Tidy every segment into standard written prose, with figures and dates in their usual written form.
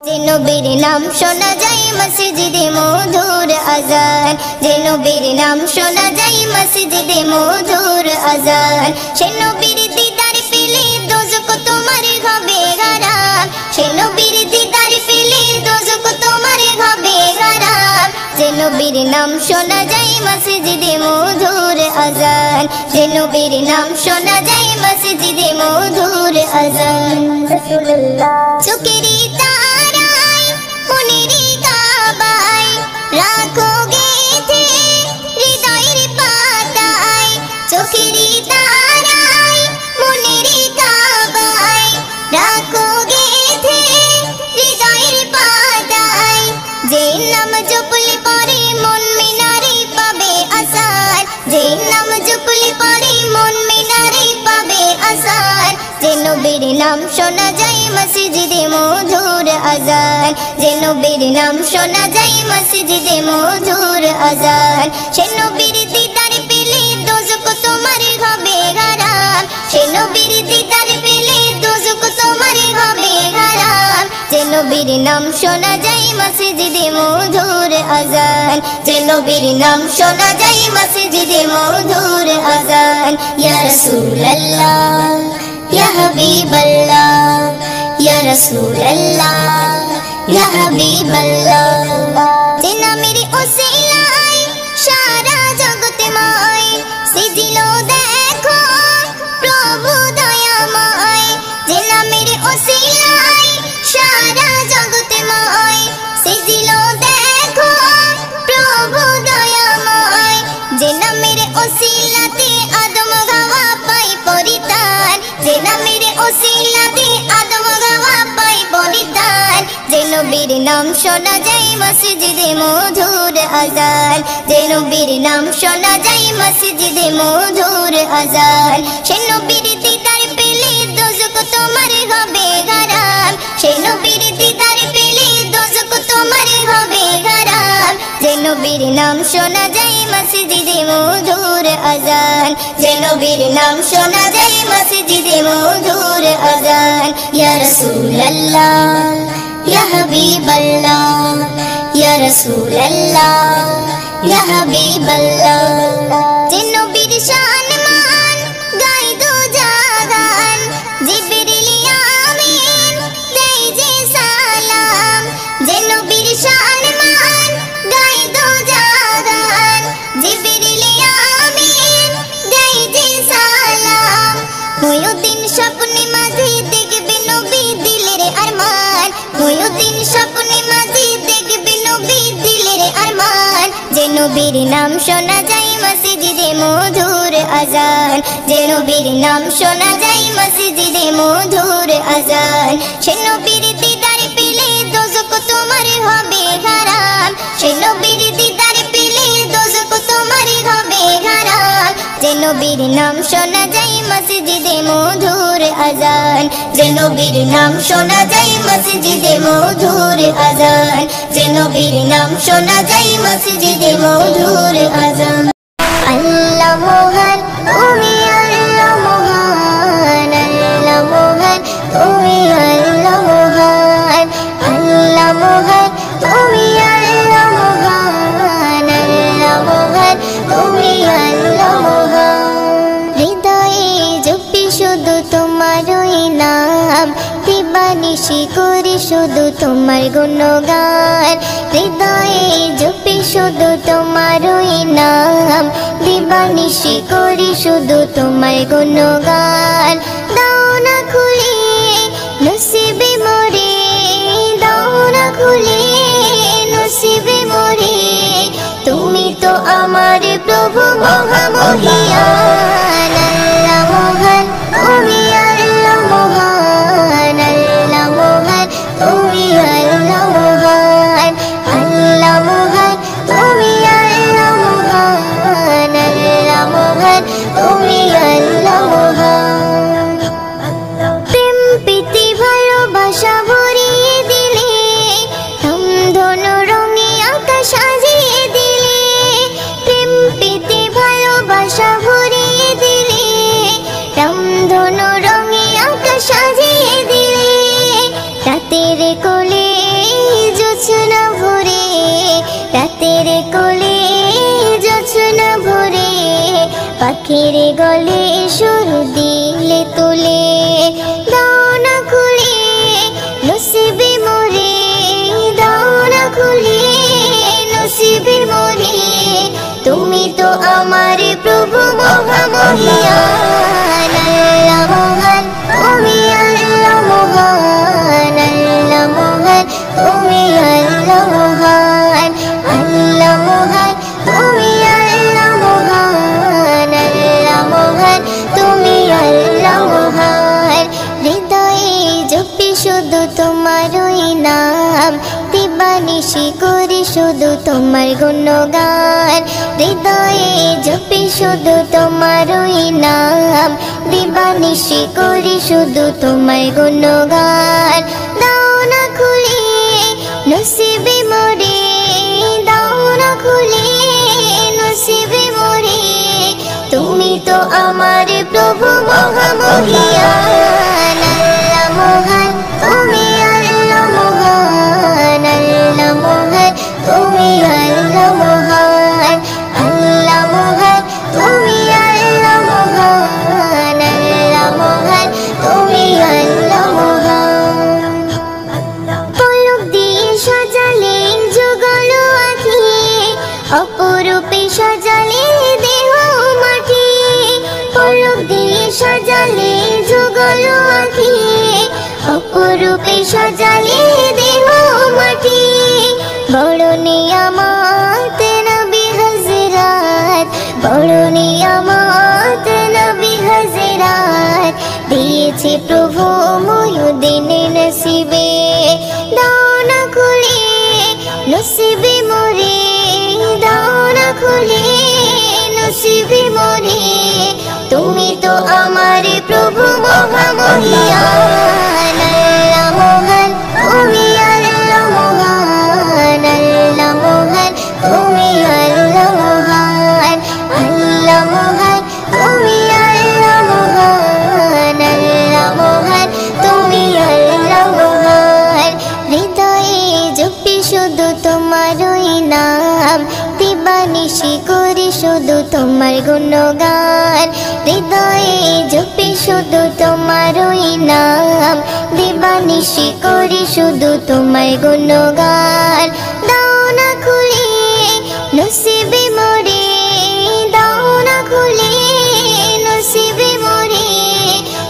যে নবীর নাম শোনা যায় মসজিদে মধুর আজান, যে নবীর নাম শোনা যায় মসজিদে মধুর আজান। সে নবীর দিদার পেলে দোজখ তোমার হবে হারাম, সে নবীর দিদার পেলে দোজখ তোমার হবে হারাম। যে নবীর নাম শোনা যায় মসজিদে মধুর আজান, যে নবীর নাম শোনা যায় মসজিদে মধুর আজান। চোখেরই তারায় মনেরই কাবায় রাখো গেঁথে হৃদয়ের পাতায়, চোখেরই তারায় মনেরই কাবায় রাখো গেঁথে হৃদয়ের পাতায়। যে নাম জপলে পরে মন মিনারে পাবে আসার, যে নাম জপলে পরে মন মিনারে পাবে আসার। যে নবীর নাম শোনা যায় মসজিদে মধুর আজান, যে নবীর নাম শোনা যায় মসজিদে মধুর আজান। সে নবীর দিদার পেলে দোজখ তোমার হবে হারাম, সে নবীর দিদার পেলে দোজখ তোমার হবে হারাম। যে নবীর নাম শোনা যায় মসজিদে মধুর আজান, যে নবীর নাম শোনা যায় মসজিদে মধুর আজান। ইয়া রাসূলুল্লাহ ইয়া হাবিবাল্লাহ, ইয়া রাসূলুল্লাহ ইয়া হাবিবাল্লাহ। যে নামের ওসিলায় সারা জগৎময় সিজিল দেখো প্রভু দয়াময়, যে নামের ওসিলায় সারা জগৎময় সিজিল দেখো প্রভু দয়াময়। যে নামের ওসিলাতে আদম হাওয়া পাই পরিত্রাণ, যে নামের ওসিলাতে আদম হাওয়া পাই পরিত্রাণ। যে নবীর নাম শোনা যায় মসজিদে মধুর আজান, যে নবীর নাম শোনা যায় মসজিদে মধুর আজান। সে নবীর দিদার পেলে দোজখ তোমার হবে হারাম, সে নবীর দিদার পেলে দোজখ তোমার হবে হারাম। যে নবীর নাম শোনা যায় মসজিদে মধুর আজান, যে নবীর নাম শোনা যায় মসজিদে মধুর আজান। ইয়া রাসূলুল্লাহ ইয়া হাবিবাল্লাহ, ইয়া রাসূলুল্লাহ ইয়া হাবিবাল্লাহ। যে নবীর শান মান গায় দো জাহান, জিবরিল আমিন দেয় যে সালাম। যে নবীর শান মান গায় দো জাহান, জিবরিল আমিন দেয় যে সালাম। মুয়ুদ্দিন স্বপ্নে মাঝে দেখবে নবী দিলের আরমান, মুয়ুদ্দিন স্বপ্নে মাঝে দেখবে নবী দিলের আরমান। যে নবীর নাম শোনা যায় মসজিদে মধুর আজান, যে নবীর নাম শোনা যায় মসজিদে মধুর আজান। সে নবীর দিদার পেলে দোজখ তোমার হবে হারাম, সে নবীর দিদার পেলে দোজখ তোমার হবে হারাম। যে নবীর নাম শোনা যায় মসজিদে মধুর আজান, যে নবীর নাম শোনা যায় মসজিদে মধুর আজান, যে নবীর নাম শোনা যায় মসজিদে মধুর আজান। আল্লাহ মহান তুমি আল্লাহ মহান, আল্লাহ মহান তুমি আল্লাহ মহান, আল্লাহ মহান তুমি আল্লাহ মহান, আল্লাহ মহান তুমি আল্লাহ মহান। হৃদয়ে জপি শুধু তোমারই নাম, দিবানিশি করি শুধু তোমার গুণগান। হৃদয়ে জপি শুধু তোমারই নাম, দিবানিশি করি শুধু তোমার গুণগান। দাও না খুলে নসিবে মোরে, দাও না খুলে নসিবে মোরে, তুমি তো আমার প্রভু মহামহিয়ান। আল্লাহ মহান তুমি আল্লাহ মহান, আল্লাহ মহান তুমি আল্লাহ মহান, আল্লাহ মহান তুমি আল্লাহ মহান, আল্লাহ মহান তুমি আল্লাহ মহান। পাখির গলে সুর দিলে তুলে দাও না খুলে নসিবে মোরে দাও না খুলে নসিবে মোরে তুমি তো আমার প্রভু মহামহিয়ান আল্লাহ মহান তুমি আল্লাহ মহান আল্লাহ মহান তুমি আল্লাহ মহান আল্লাহ মহান তুমি আল্লাহ মহান আল্লাহ মহান তুমি আল্লাহ মহান হৃদয়ে জপি শুধু তোমারই নাম দিবানিশি করি শুধু তোমার গুণগান হৃদয়ে জপি শুধু তোমারই নাম দিবানিশি করি শুধু তোমার গুণগান দাও না খুলে নসিবে মোরে দাও না খুলে নসিবে মোরে তুমি তো আমার প্রভু মহামহিয়ান আল্লাহ মহান তুমি আল্লাহ মহান আল্লাহ মহান তুমি আল্লাহ মহান আল্লাহ মহান তুমি আল্লাহ মহান আল্লাহ মহান তুমি আল্লাহ মহান পলক দিয়ে সাজালে যুগল আঁখি অপরূপে সাজালে দেহ মাটি পলক দিয়ে সাজালে যুগল আঁখি অপরূপে সাজালে দেহ মাটি বড় নিয়ামত নবী হযরত বড় নিয়ামত নবী হযরত দিয়েছে প্রভু মুহিউদ্দিন নসিবে দাও না খুলে নসিবে মোরে দাও না খুলে নসিবে মোরে তুমি তো আমার প্রভু মহামহিয়ান আল্লাহ মহান তুমি আল্লাহ মহান আল্লাহ মহান তুমি আল্লাহ মহান আল্লাহ মহান তুমি আল্লাহ মহান আল্লাহ মহান তুমি আল্লাহ মহান হৃদয়ে জপি শুধু তোমারই নাম দিবানিশি করি শুধু তোমার গুণগান হৃদয়ে জপি শুধু তোমারই নাম দিবানিশি করি শুধু তোমার গুণগান দাও না খুলে নসিবে মোরে দাও না খুলে নসিবে মোরে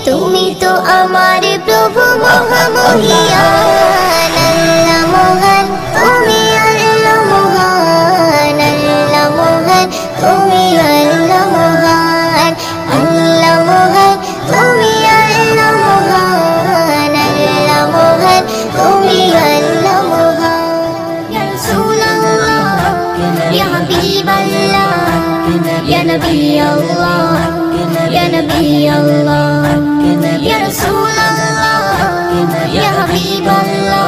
তুমি তো আমার প্রভু মহামহিয়ান আল্লাহ মহান তুমি আল্লাহ মহান আল্লাহ মহান তুমি আল্লাহ মহান আল্লাহ মহান তুমি আল্লাহ মহান আল্লাহ মহান তুমি আল্লাহ মহান ইয়া রাসূলুল্লাহ ইয়া হাবিবাল্লাহ ইয়া নবিয়াল্লাহ ইয়া নবিয়াল্লাহ ইয়া রাসূলুল্লাহ ইয়া হাবিবাল্লাহ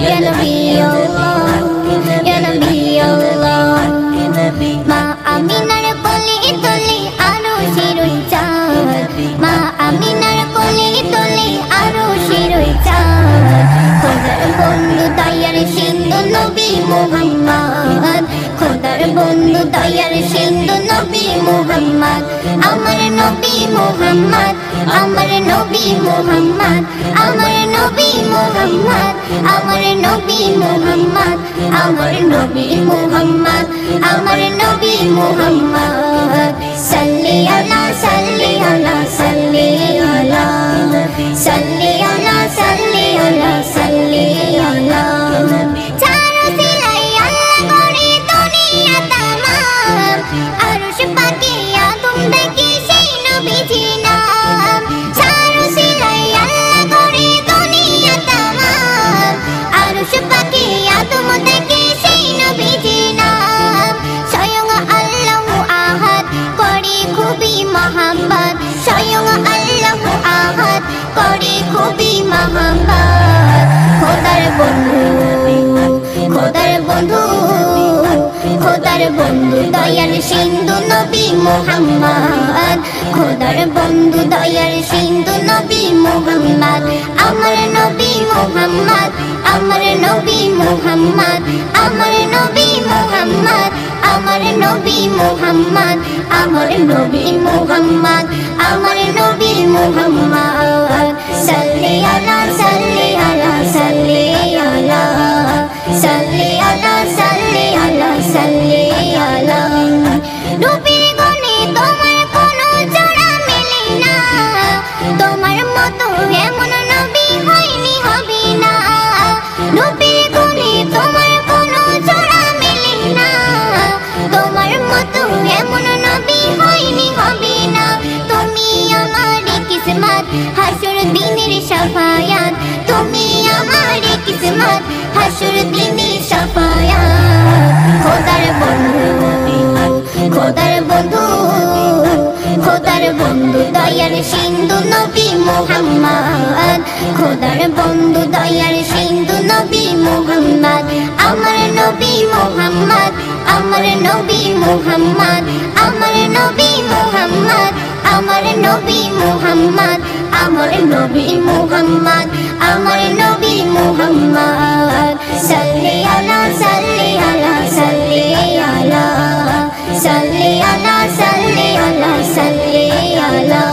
ইয়া নবিয়াল্লাহ ইয়া নবিয়াল্লাহ মা আমিনার কোলে তোলে আরো শিরোই চাঁদ মা আমিনার কোলে তোলে আরো শিরোই চাঁদ খোদার বন্ধু দয়ার সিন্ধু নবী মুহাম্মদ খোদার বন্ধু দয়ার সিন্ধু নবী মুহাম্মদ আমার নবী মুহাম্মদ আমার নবী মুহাম্মদ আমার নবী মুহাম্মদ আমার নবী মুহাম্মদ আমার নবী মুহাম্মদ আমার নবী মুহাম্মদ সাল্লি আলা সাল্লি আলা সাল্লি আলা সাল্লি আলা সাল্লি আলা সাল্লি আলা চারো সিলাই আল্লাহ করে দুনিয়া তামাম আরশ পাকে আদম দেখে সেই নবীজি নাম চারো সিলাই আল্লাহ করে দুনিয়া তামাম আরশ পাকে আদম দেখে সেই নবীজি নাম স্বয়ং আল্লাহ আহাদ করে খুবই মহব্বত স্বয়ং আল্লাহ আহাদ করে খুবই মহব্বত খোদার বন্ধু খোদার বন্ধু খোদার বন্ধু দয়ার সিন্ধু নবী মুহাম্মদ খোদার বন্ধু দয়ার সিন্ধু নবী মুহাম্মদ আমার নবী মুহাম্মদ আমার নবী মুহাম্মদ আমার নবী মুহাম্মদ আমার নবী মুহাম্মদ আমার নবী মুহাম্মদ আমার নবী মুহাম্মদ সাল্লি আলা সাল্লি আলা সাল্লি আলা সাল্লি আলা সাল্লি আলা সাল্লি আলা নবীর গুণে তোমার কোনো জোড়া মেলে না তোমার মতো এমন নবী হয়নি হবে না নবীর গুণে তোমার কোনো জোড়া মেলে না তোমার মতো এমন নবী হয়নি হবে না তুমি আমার কিসমত হাসর দিনের শাফায়াত তুমি আমার কিসমত হাসর দিনের শাফায়াত খোদার বন্ধু খোদার বন্ধু খোদার বন্ধু দয়ার সিন্ধু নবী মুহাম্মদ খোদার বন্ধু দয়ার সিন্ধু নবী মুহাম্মদ আমার নবী মুহাম্মদ আমার নবী মুহাম্মদ আমার নবী মুহাম্মদ আমার নবী মুহাম্মদ আমার নবী মুহাম্মদ আমার নবী মুহাম্মদ সাল্লি আলা সাল্লি আলা সাল্লি আলা সাল্লি আলা সাল্লি আলা সাল্লি আলা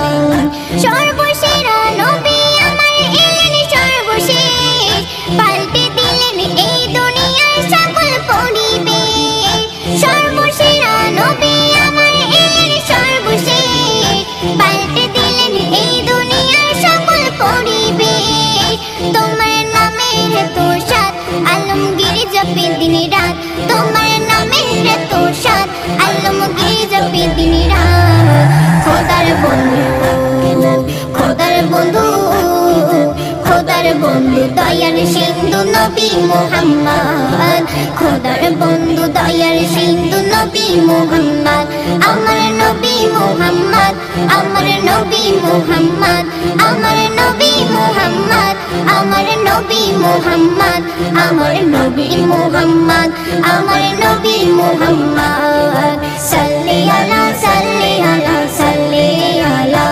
সর্বসেরা নবী আমার এলেন সর্বশেষ পাল্টে দিলেন এই দুনিয়ার সকল পরিবেশ সর্বসেরা নবী আমার এলেন সর্বশেষ পাল্টে দিলেন এই দুনিয়ার সকল পরিবেশ তোমার নামের এত সাত আলমগীর জপে দিন রাত তোমার নামের এত সাত আলমগীর জপে দিন রাত খোদার বন্ধু খোদার বন্ধু খোদার বন্ধু দয়ার সিন্ধু নবী মুহাম্মদ খোদার বন্ধু দয়ার সিন্ধু নবী মুহাম্মদ আমার নবী মুহাম্মদ আমার নবী মুহাম্মদ আমার নবী মুহাম্মদ আমার নবী মুহাম্মদ আমার নবী মুহাম্মদ আমার নবী মুহাম্মদ সাল্লি আলা সাল্লি আলা সাল্লি আলা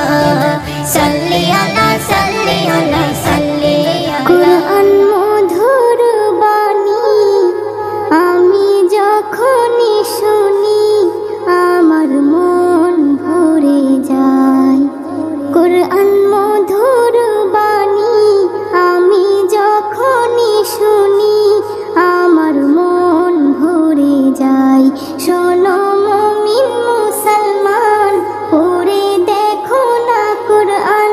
সাল্লি আলা সাল্লি আলা সাল্লি আলা কুরআন মধুর বাণী আমি যখনই শুনি আমার মন ভরে যায় কুরআন মধুর বাণী আমি যখনই শুনি আমার মন ভরে যায় শোনো মুমিন মুসলমান পড়ে দেখো না কুরআন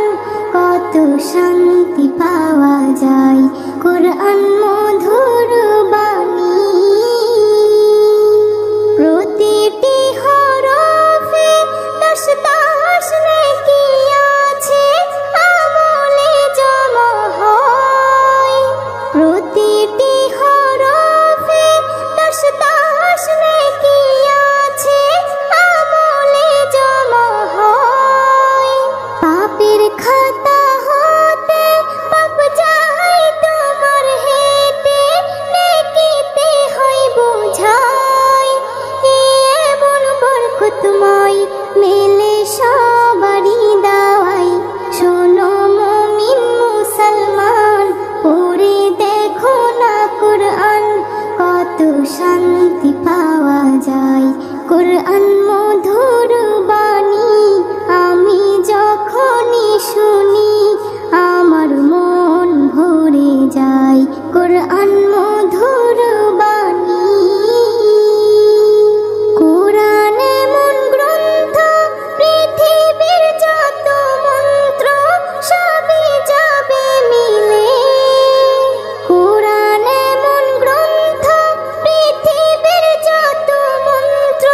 কত শান্তি পাওয়া যায় কুরআন মধুর বাণী প্রতিটি হরফে দশ দশ নেকি আছে আমলে জমা হয় প্রতিটি হরফে দশ দশ নেকি আছে আমলে জমা হয় পাপের খাতা হতে পাপ যায় তোমার হেতে নেকিতে হয় বোঝাই এমন বরকতময় মেলে সবারই দাওয়াই শোনো মুমিন মুসলমান পড়ে দেখো না কুরআন কত শান্তি পাওয়া যায় কুরআন মধুর বাণী আমি যখনই শুনি আমার মন ভরে যায় কুরআন মধুর বাণী কুরআন এমন গ্রন্থ পৃথিবীর যত মন্ত্র সবই যাবে মিলে কুরআন এমন গ্রন্থ পৃথিবীর যত মন্ত্র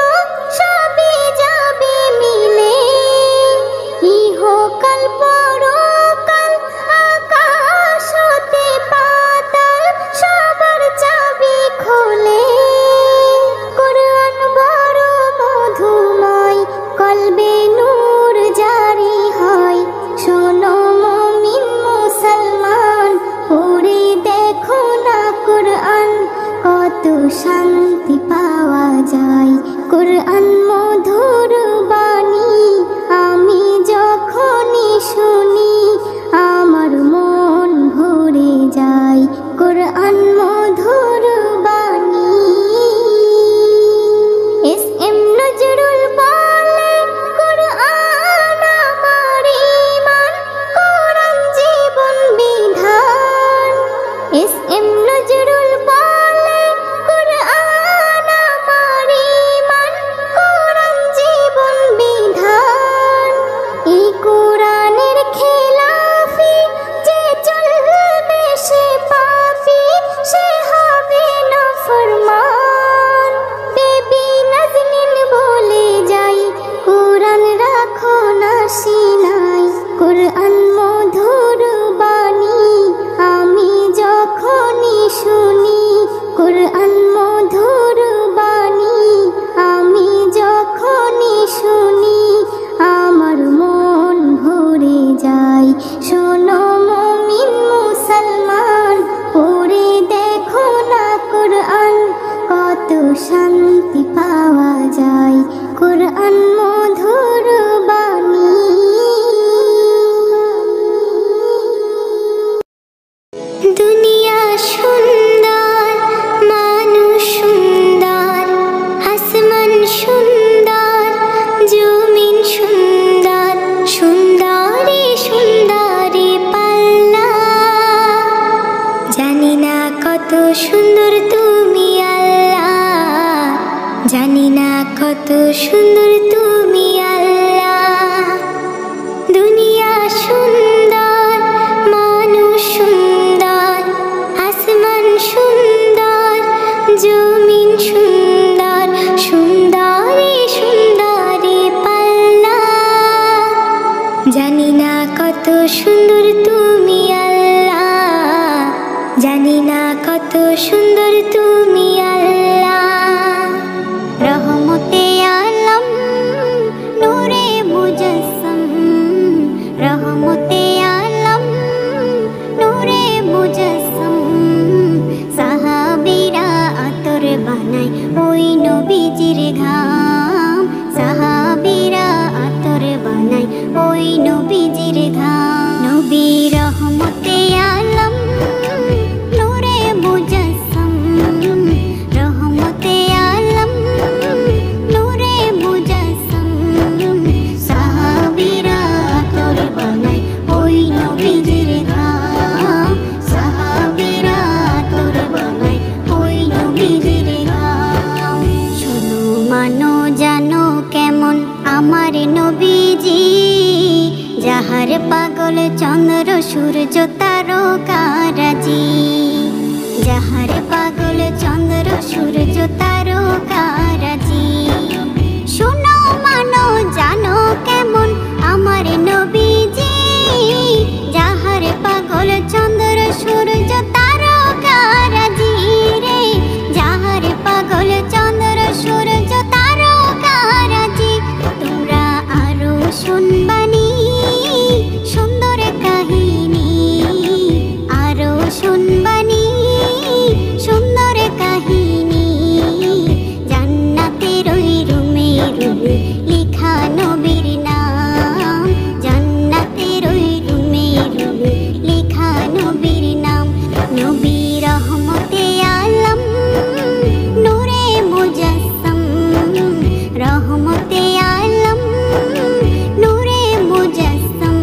সবই যাবে মিলে ইহকাল পরকাল আকাশ হতে পাতাল সবার চাবি খোলে কুরআন বড় মধুময় কলবে নূর জারি হয় শোনো মুমিন মুসলমান পড়ে দেখো না কুরআন কত শান্তি পাওয়া যায় কুরআন মধুর বাণী আমি যখনই শুনি আমার মন ভরে যায় কুরআন মধুর বাণী এস এম কুরআন মধুর বাণী আমি যখনই শুনি আমার মন ভরে যায়। শোনো মুমিন মুসলমান, পড়ে দেখো না কুরআন, কত শান্তি পাওয়া যায়। কুরআন মধুর বাণী। দুনিয়া সুন্দর, মানুষ সুন্দর, আসমান সুন্দর, জমিন সুন্দর, সুন্দরী সুন্দরী পাল্লা। জানি না কত সুন্দর তুমি আল্লাহ, জানি না কত সুন্দর তুমি আল্লাহ। দুনিয়া সুন্দর, মানুষ সুন্দর, আসমান সুন্দর, জমিন সুন্দর, সুন্দরী সুন্দরী পাল্লা। জানি না কত সুন্দর তুমি আল্লাহ, জানি না কত সুন্দর তুমি আল্লাহ। রহমতে আলম নূরে মুজাসসাম, রহমতে আলম নূরে মুজাসসাম। সাহাবীরা আতর বানায় ওই নবীজির ঘাম, সাহাবীরা আতর বানায় ওই নবীজির ঘাম। নবী রহমতে আলম নূরে মুজাসসাম, রহমতে আলম নূরে মুজাসসাম। সাহাবীরা আতর বানায় ওই নবীজির ঘাম, সাহাবীরা আতর বানায় ওই নবীজির ঘাম। শোনো মানো জানো কেমন আমার নবীজি, যাহার পাগল চন্দ্র সূর্য তারকারাজি, যাহার পাগল চন্দ্র সূর্য তারকারাজি। শোনো মানো জানো কেমন আমার নবীজি, যাহার পাগল চন্দ্র সূর্য তারকারাজি রে, যাহার পাগল চন্দ্র সূর্য তারকারাজি। তোমরা আরো শুনবানি সুন্দর কাহিনী, আরো শুনবানি সুন্দর কাহিনী। জান্নাতের ওই রুমে রুমে লিখা নবীর নাম, জান্নাতের ওই রুমে রুমে লিখা নবীর নাম। নবী রহমতে আলম নূরে মুজাসসাম, রহমতে আলম নূরে মুজাসসাম।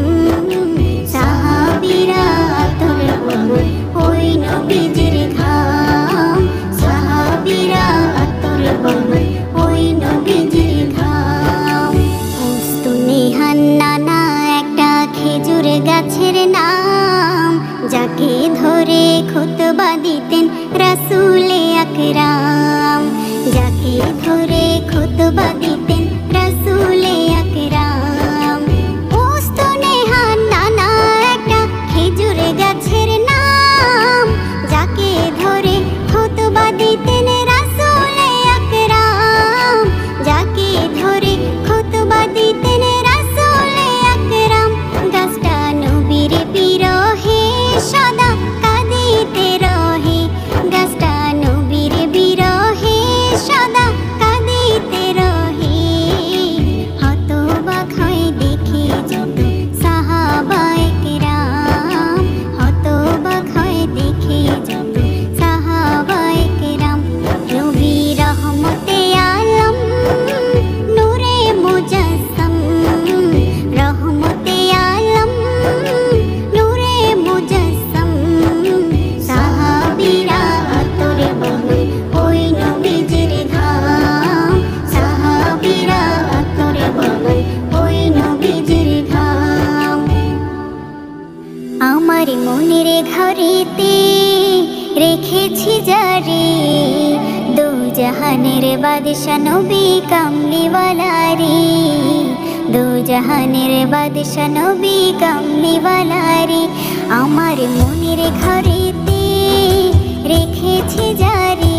সাহাবীরা আতর বানায় ওই নবীজির ঘাম, সাহাবীরা আতর বানায় ওই নবীজির ঘাম। উস্তুনে হান্নানা একটা খেজুর গাছের নাম, যাকে ধরে খুতবা দিতেন রাসূলে আকরাম, যাকে ধরে খুতবা দিতেন রাসূলে আকরাম। উস্তুনে হান্নানা একটা খেজুর গাছের নাম, যাকে ধরে খুতবা দিতেন রাসূলে আকরাম, যাকে ধরে খুতবা দিতেন রাসূলে আকরাম। গাছটা নবীর বিরহে সদা কাঁদিতে রহে, গাছটা নবীর বিরহে সদা কাঁদিতে রহে। হতবাক হয়ে দেখে যত সাহাবায়ে কেরাম, হতবাক হয়ে দেখে যত সাহাবায়ে কেরাম। নবী রহমতে আলম নূরে মুজাসসাম, রহমতে আলম নূরে মুজাসসাম। সাহাবীরা আতর বানায় ওই নবীজির ঘাম, সাহাবীরা আতর বানায় ওই নবীজির ঘাম। আমার মনের ঘরেতে রেখেছি যারে, দু জাহানের বাদশা নবী কামলিওয়ালা রে, দু জাহানের বাদশা নবী কামলিওয়ালা রে। আমার মনের ঘরেতে রেখেছি যারে,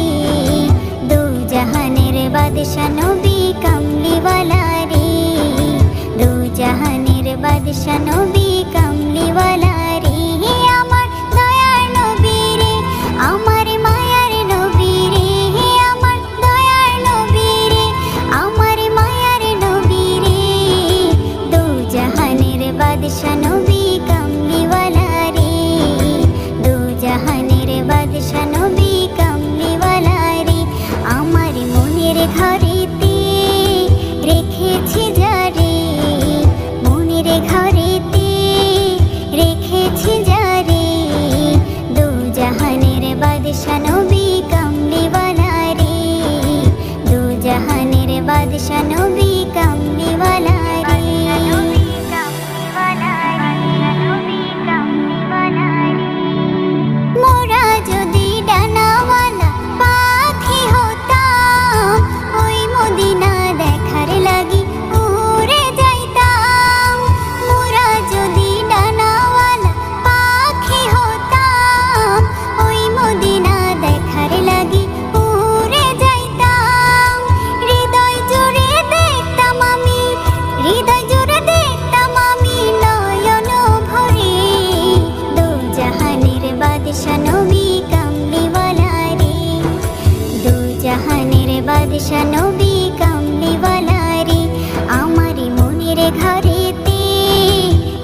ঘরেতে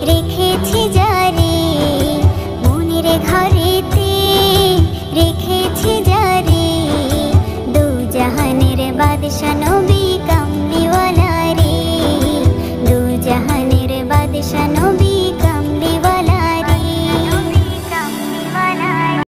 রেখেছি জারি, মনের ঘরেতে রেখেছি জারি, দু জাহানের বাদশা নবী